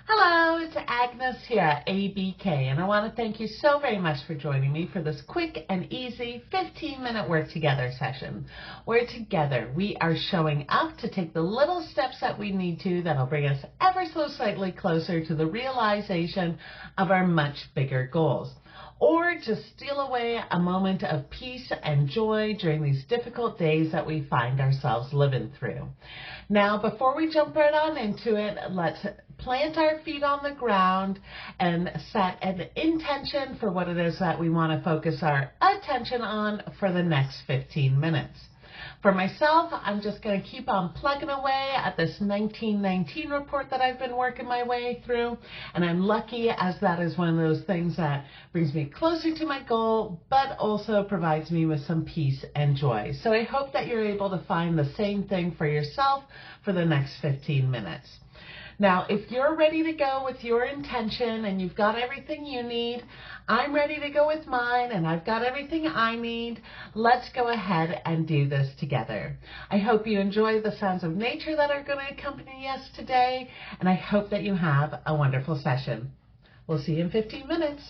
Hello, it's Agnes here at ABK, and I want to thank you so very much for joining me for this quick and easy 15-minute work together session, where together we are showing up to take the little steps that we need to that'll bring us ever so slightly closer to the realization of our much bigger goals, or just steal away a moment of peace and joy during these difficult days that we find ourselves living through. Now, before we jump right on into it, let's plant our feet on the ground and set an intention for what it is that we want to focus our attention on for the next 15 minutes. For myself, I'm just going to keep on plugging away at this 1919 report that I've been working my way through, and I'm lucky as that is one of those things that brings me closer to my goal, but also provides me with some peace and joy. So I hope that you're able to find the same thing for yourself for the next 15 minutes. Now, if you're ready to go with your intention and you've got everything you need, I'm ready to go with mine and I've got everything I need. Let's go ahead and do this together. I hope you enjoy the sounds of nature that are going to accompany us today, and I hope that you have a wonderful session. We'll see you in 15 minutes.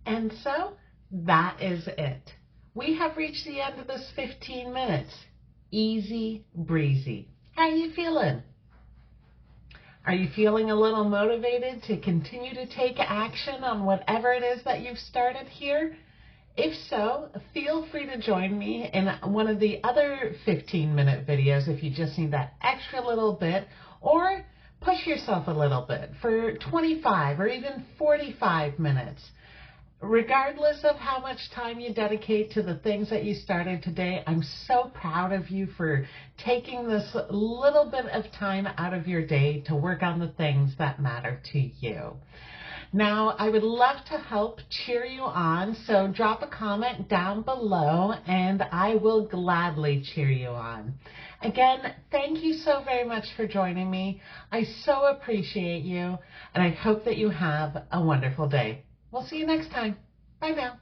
And so that is it. We have reached the end of this 15 minutes. Easy breezy. How are you feeling? Are you feeling a little motivated to continue to take action on whatever it is that you've started here? If so, feel free to join me in one of the other 15-minute videos if you just need that extra little bit, or push yourself a little bit for 25 or even 45 minutes. Regardless of how much time you dedicate to the things that you started today, I'm so proud of you for taking this little bit of time out of your day to work on the things that matter to you. Now, I would love to help cheer you on, so drop a comment down below and I will gladly cheer you on. Again, thank you so very much for joining me. I so appreciate you, and I hope that you have a wonderful day. We'll see you next time. Bye now.